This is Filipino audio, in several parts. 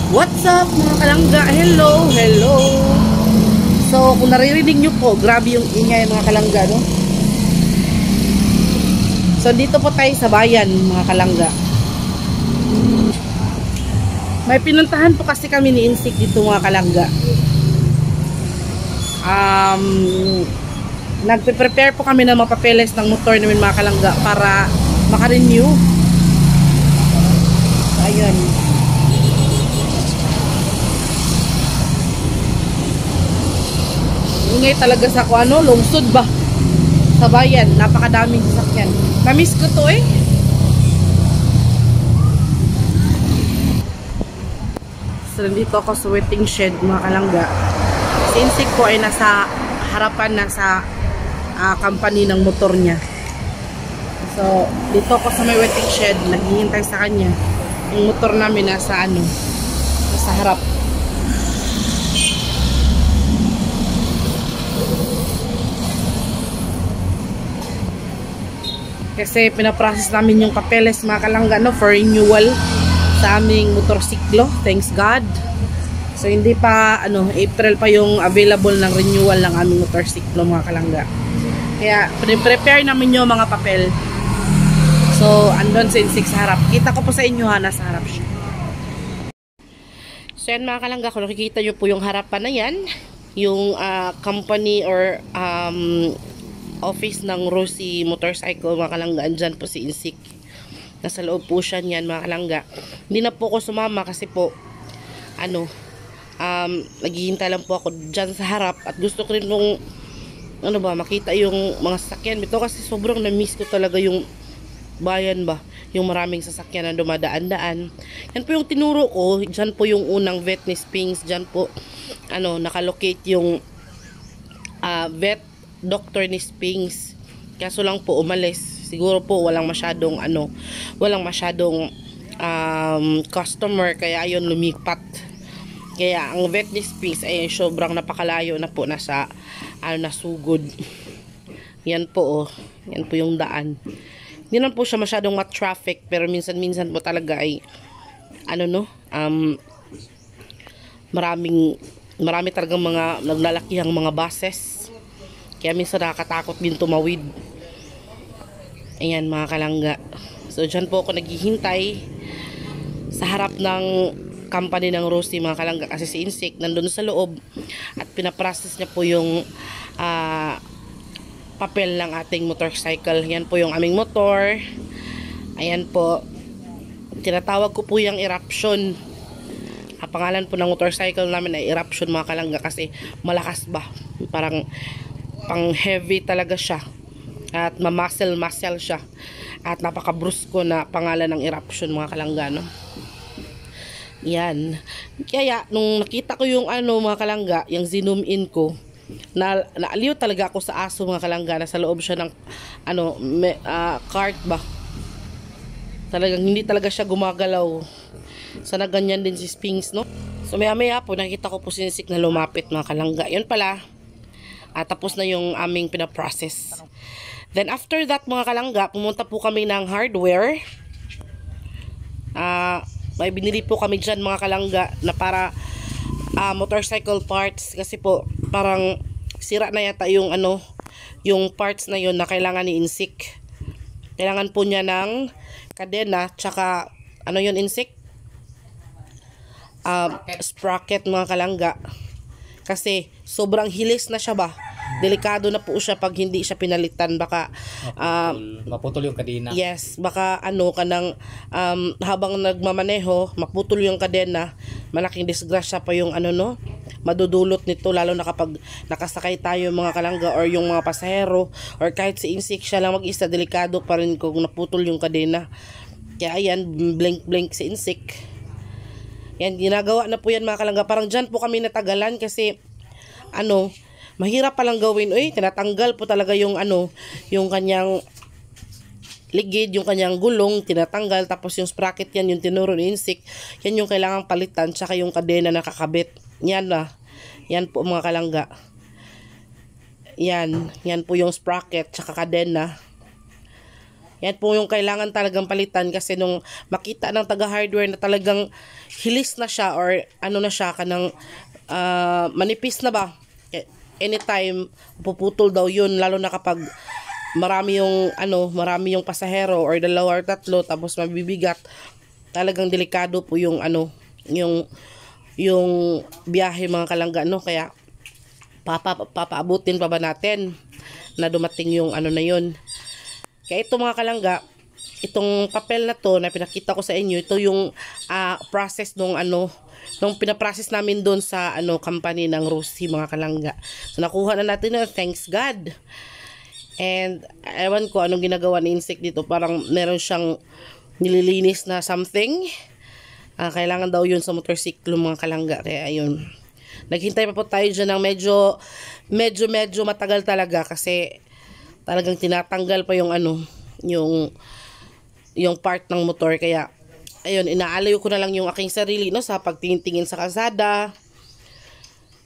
What's up mga kalangga? Hello, hello. So kung naririnig nyo po, grabe yung ingay mga kalangga, no? So dito po tayo sa bayan mga kalangga. May pinuntahan po kasi kami ni Insik dito mga kalangga. Nagpe-prepare po kami ng mga papeles ng motor namin mga kalangga para maka-renew. Ayun. Ingay talaga sa ano, lungsod ba? Sa bayan, napakadaming sasakyan. Namiss ko to eh. So, nandito ako sa waiting shed mga kalangga. Si Insik ko ay nasa harapan na sa company ng motor niya. So, dito ako sa may waiting shed, naghihintay sa kanya. Yung motor namin nasa ano, nasa harap. Kasi pinaprocess namin yung papeles mga kalangga, no, for renewal sa aming motorsiklo. Thanks God. So hindi pa ano, April pa yung available ng renewal ng aming motorsiklo mga kalangga. Kaya prepare namin yung mga papel. So andun sa Insik sa harap. Kita ko po sa inyo ha, nasa harap siya. So yan mga kalangga, kung nakikita nyo po yung harapan na yan, yung company or office ng Rosie Motorcycle mga kalangga, andyan po si Insik. Nasa loob po siya niyan mga kalangga. Hindi na po ako sumama kasi po ano, naghihintay lang po ako dyan sa harap at gusto ko rin nung ano ba, makita yung mga sasakyan ito kasi sobrang na-miss ko talaga yung bayan ba, yung maraming sasakyan na dumadaan-daan. Yan po yung tinuro ko, dyan po yung unang vet ni Spinks, dyan po ano, nakalocate yung vet doctor ni Spinks. Kaso lang po umalis. Siguro po walang masyadong ano, walang masyadong customer kaya ayun lumipat. Kaya ang vet ni Spinks ay sobrang napakalayo na po, nasa ano, nasugod. Yan po oh. Yan po yung daan. Hindi naman po siya masyadong ma-traffic pero minsan-minsan po talaga ay ano no, marami talagang mga naglalakihang mga buses. Kaya minsan nakakatakot din tumawid. Ayan mga kalangga. So dyan po ako naghihintay sa harap ng company ng Rosie mga kalangga. Kasi si Insik nandun sa loob at pinaprocess niya po yung papel ng ating motorcycle. Yan po yung aming motor. Ayan po. Tinatawag ko po yung eruption. Ang pangalan po ng motorcycle namin ay eruption mga kalangga kasi malakas ba. Parang pang heavy talaga siya at mamuscle siya at napakabrusko na pangalan ng eruption mga kalangga, no? Yan. Kaya nung nakita ko yung ano mga kalangga, yung zoom in ko, naaliw talaga ako sa aso mga kalangga. Nasa loob siya ng ano, cart ba, talagang hindi talaga siya gumagalaw. Sana ganyan din si Spinks, no? So maya maya po nakita ko po si Insik na lumapit mga kalangga. Yan pala, tapos na yung aming pinaprocess. Then after that mga kalangga, pumunta po kami ng hardware. May binili po kami dyan mga kalangga na para motorcycle parts. Kasi po parang sira na yata yung ano, yung parts na yun na kailangan ni Insik. Kailangan po niya ng kadena, tsaka ano yun Insik? Sprocket mga kalangga. Kasi sobrang hilis na siya ba. Delikado na po siya pag hindi siya pinalitan. Baka maputol yung kadena. Yes, baka ano kanang habang nagmamaneho, maputol yung kadena. Malaking disgrasya pa yung ano no, madudulot nito, lalo na kapag nakasakay tayo mga kalangga or yung mga pasahero or kahit si Insik siya lang mag-isa, delikado pa rin kung naputol yung kadena. Kaya ayan, blink si Insik. Yan, ginagawa na po yan mga kalangga. Parang dyan po kami natagalan kasi ano, mahirap palang gawin. Uy, tinatanggal po talaga yung ano, yung kanyang ligid, yung kanyang gulong, tinatanggal. Tapos yung sprocket yan, yung tinuro ni Insik, yan yung kailangang palitan, tsaka yung kadena na kakabit. Yan na. Yan po mga kalangga. Yan po yung sprocket, tsaka kadena. Yan po yung kailangan talagang palitan kasi nung makita ng taga-hardware na talagang hilis na siya or ano na siya, kanang manipis na ba? Anytime, puputol daw yun, lalo na kapag marami yung pasahero or dalawa or tatlo tapos mabibigat. Talagang delikado po yung yung biyahe mga kalangga, no? Kaya papaabutin pa ba natin na dumating yung na yun. Kaya ito mga kalangga, itong papel na to na pinakita ko sa inyo, ito yung process nung pinaprocess namin doon sa company ng Rosie mga kalangga. So nakuha na natin na, thanks God. And ewan ko anong ginagawa ni Insect dito, parang meron siyang nililinis na something. Kailangan daw yun sa motorsiklo mga kalangga. Kaya ayun, naghintay pa po tayo dyan ng medyo matagal talaga kasi talagang tinatanggal pa yung yung part ng motor. Kaya ayun, inaalayo ko na lang yung aking sarili, no, sa pagtingin-tingin sa kalsada.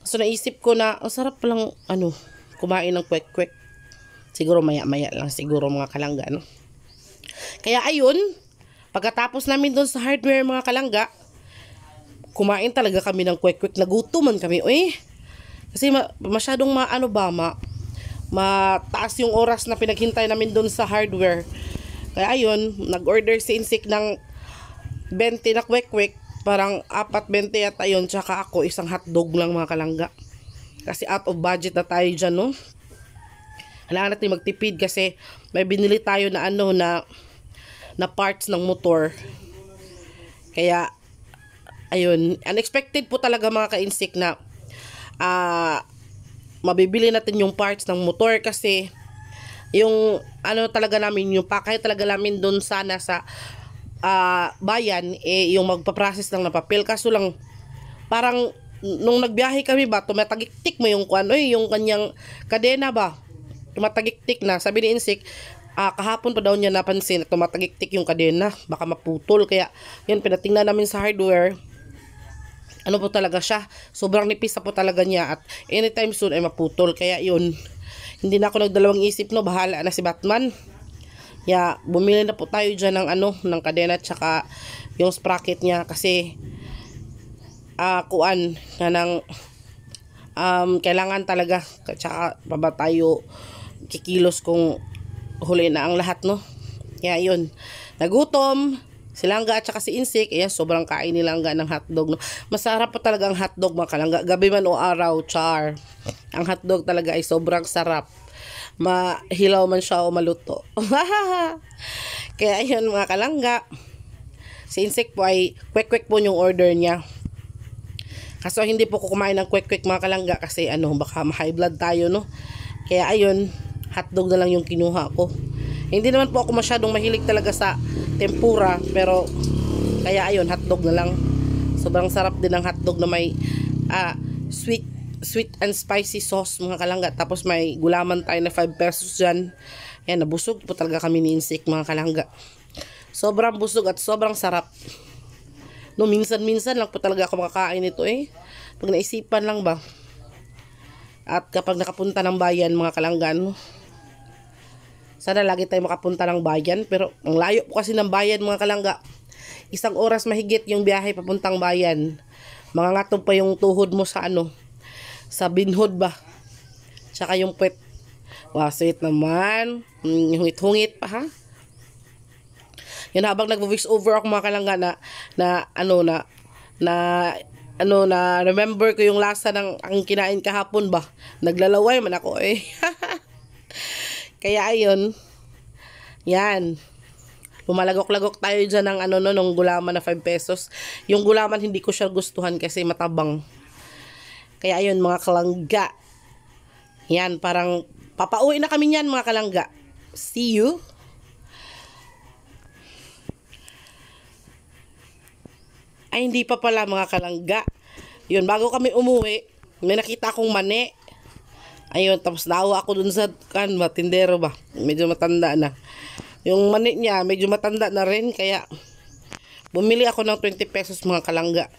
So naisip ko na ang sarap lang kumain ng kwek-kwek. Siguro maya-maya lang siguro mga kalangga, no. Kaya ayun, pagkatapos namin doon sa hardware mga kalangga, kumain talaga kami ng kwek-kwek. Nagutuman kami, kasi masyadong mataas yung oras na pinaghintay namin doon sa hardware. Kaya ayun, nag-order si Insik ng 20 na kwek-kwek, parang 4.20 yata yun, tsaka ako isang hotdog lang mga kalangga. Kasi out of budget na tayo dyan, no. Kailangan natin magtipid kasi may binili tayo na na parts ng motor. Kaya ayun, unexpected po talaga mga ka-Insik na mabibili natin yung parts ng motor kasi yung talaga namin, yung pakay talaga namin doon sana sa bayan, yung magpa-process lang na papel. Kaso lang, parang nung nagbiyahe kami ba, tumatagiktik mo yung yung kanyang kadena ba, tumatagiktik na. Sabi ni Insik, kahapon pa daw niya napansin na tumatagiktik yung kadena, baka maputol. Kaya yun, pinatingnan namin sa hardware, po talaga siya, sobrang nipis na po talaga niya at anytime soon ay maputol. Kaya yun, hindi na ako nagdalawang isip, no, bahala na si Batman. Kaya bumili na po tayo dyan ng kadena at saka yung sprocket niya kasi kailangan talaga, tsaka pa ba tayo kikilos kung huli na ang lahat, no. Kaya yun, nagutom si Langga at saka si Insik. Ayan, sobrang kain ni Langga ng hotdog, no. Masarap pa talaga ang hotdog mga kalangga, gabi man o araw, char. Ang hotdog talaga ay sobrang sarap, mahilaw man siya o maluto. Kaya ayun mga kalangga, si Insik po ay kwek-kwek po yung order niya. Kaso hindi po ko kumain ng kwek-kwek mga kalangga kasi baka ma-high blood tayo, no. Kaya ayun, hotdog na lang yung kinuha ko. Hindi naman po ako masyadong mahilig talaga sa tempura, pero kaya ayun, hotdog na lang. Sobrang sarap din ng hotdog na may sweet and spicy sauce mga kalangga. Tapos may gulaman tayo na 5 pesos dyan. Ayan, nabusog po talaga kami ni Insik mga kalangga. Sobrang busog at sobrang sarap. No, minsan-minsan lang po talaga ako makakain ito pag naisipan lang ba. At kapag nakapunta ng bayan mga kalangga, no? Sana lagi tayo makapunta ng bayan, pero ang layo po kasi ng bayan mga kalangga. 1 oras mahigit yung biyahe papuntang bayan. Mangangatog pa yung tuhod mo sa sa binhod ba. Tsaka yung puwet. Wow, sweet naman. Hungit-hungit pa, ha? Yan, habang nag-voice over ako mga kalangga na remember ko yung lasa ng ang kinain kahapon ba. Naglalaway man ako Kaya ayun. Yan. Lumalagok-lagok tayo dyan ng nung gulaman na 5 pesos. Yung gulaman hindi ko siya gustuhan kasi matabang. Kaya ayun mga kalangga. Yan, parang papauwi na kami niyan mga kalangga. See you. Ay, hindi pa pala mga kalangga. Yun, bago kami umuwi, may nakita akong mani. Ayun, tapos naawa ako dun sa matindero ba. Medyo matanda na. Yung mani niya, medyo matanda na rin. Kaya, bumili ako ng 20 pesos mga kalangga.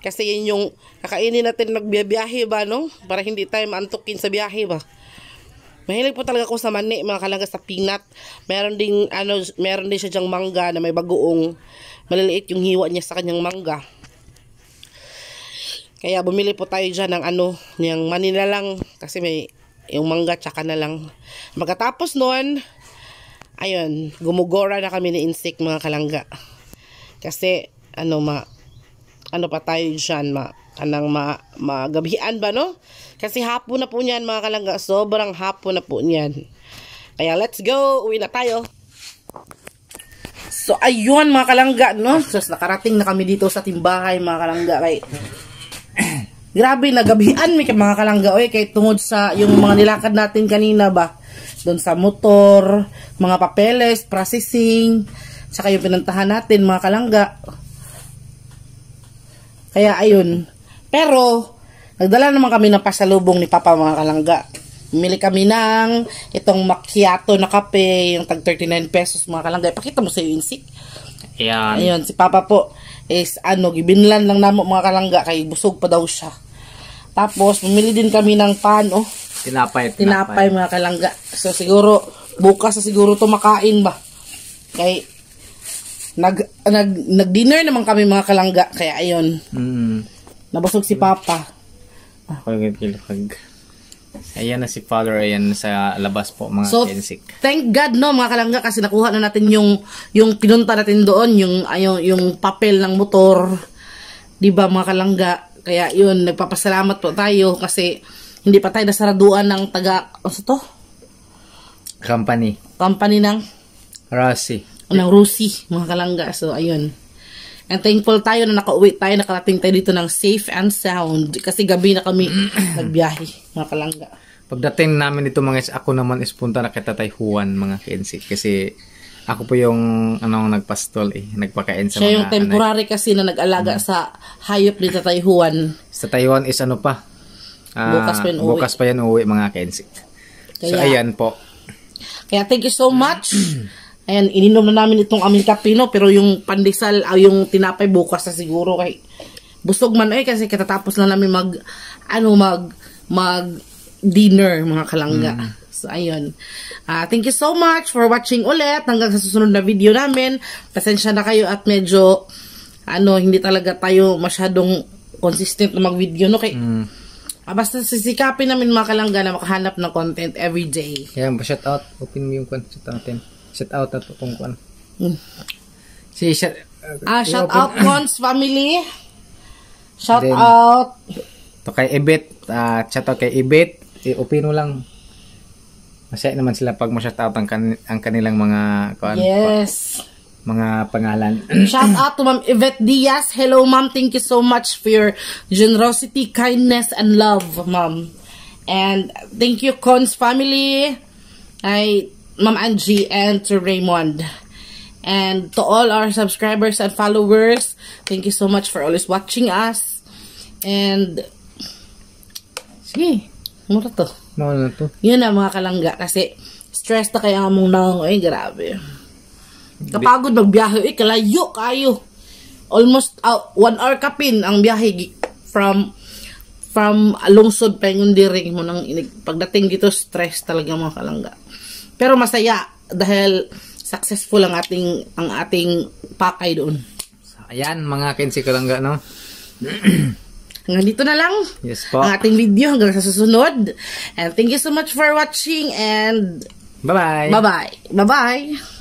Kasi yun yung kakainin natin nagbiyahe ba, no? Para hindi tayo maantukin sa biyahe ba. Mahilig po talaga ako sa mani, mga kalangga, sa peanut. Meron din siya dyang mangga na may bagoong. Maliliit yung hiwa niya sa kanyang mangga. Kaya bumili po tayo dyan ng ng mani na lang kasi may yung mangga tsaka na lang. Pagkatapos noon, ayun, gumugora na kami ni Insik, mga kalangga. Kasi pa tayo dyan, magabihan ba, no? Kasi hapon na po niyan, mga kalangga. Sobrang hapon na po niyan. Kaya let's go, uwi na tayo. So ayun, mga kalangga, no? So nakarating na kami dito sa timbahay, mga kalangga. Grabe, nagabihan mga kalangga, kay tungod sa yung mga nilakad natin kanina ba, doon sa motor, mga papeles, processing, saka yung pinuntahan natin, mga kalangga. Kaya ayun, pero nagdala naman kami ng pasalubong ni Papa, mga kalangga. Bumili kami ng itong macchiato na kape, yung tag 39 pesos, mga kalangga. Pakita mo sa iyo, Insik. Ayan. Ayun, si Papa po is gibinlan lang namo, mga kalangga, kay busog pa daw siya. Tapos bumili din kami ng pan, Tinapay, mga kalangga. So siguro bukas siguro to makain ba. Kay nag-dinner naman kami, mga kalangga, kaya ayun. Nabusog si Papa. Ayan na si Father, ayan sa labas po, mga Insik. Thank God, no, mga kalangga, kasi nakuha na natin yung pinunta natin doon, yung papel ng motor, di ba, mga kalangga. Kaya yun, nagpapasalamat po tayo kasi hindi pa tayo nasaraduan ng company ng Rusi, mga kalangga. So ayun, and thankful tayo na nakauwi tayo, nakarating tayo dito ng safe and sound kasi gabi na kami nagbiyahe, mga kalangga. Pagdating namin dito, mga ako naman is punta na kay Tatay Juan, mga Insik, kasi ako po yung nagpastol, nagpakain sa siya yung temporary kasi na nag-alaga sa hayop ni Tatay Juan. Sa Taiwan is bukas pa yan uwi, mga Insik. So ayan po. Kaya thank you so much. Ayan, ininom na namin itong aming kape, no? Pero yung pandesal, yung tinapay bukas na siguro, kay busog man kasi katatapos lang namin mag dinner, mga kalangga. So ayun. Thank you so much for watching ulit. Hanggang sa susunod na video namin. Pasensya na kayo at medyo hindi talaga tayo masyadong consistent na mag-video, no? Kay basta sisikapin namin, mga kalangga, na makahanap ng content every day. Ayan, shout out. Open mo yung content natin. Shout out na itong kwan. Shout out Cons family. Shout out to kay Ibit. Shout out kay Ibit. Open mo lang. Masaya naman sila pag ma-shout out ang kanilang mga mga pangalan. Shout out to Ma'am Yvette Diaz. Hello, Ma'am. Thank you so much for your generosity, kindness, and love, Ma'am. And thank you, Cons family. Ma'am Angie and to Raymond. And to all our subscribers and followers, thank you so much for always watching us. And sige, mura to. Mura to. Yun na, mga kalangga, kasi stress na kaya mong nang, grabe. Kapagod magbiyahe, kalayo kayo. Almost 1 hour kapin ang biyahe from lungsod Pengundiring mo nang pagdating dito, stress talaga, mga kalangga. Pero masaya dahil successful ang ating pakay doon. Ayan, mga Insik kalangga, no? Hanggang dito na lang. Yes po. Ang ating video hanggang sa susunod. And thank you so much for watching and bye-bye. Bye-bye. Bye-bye.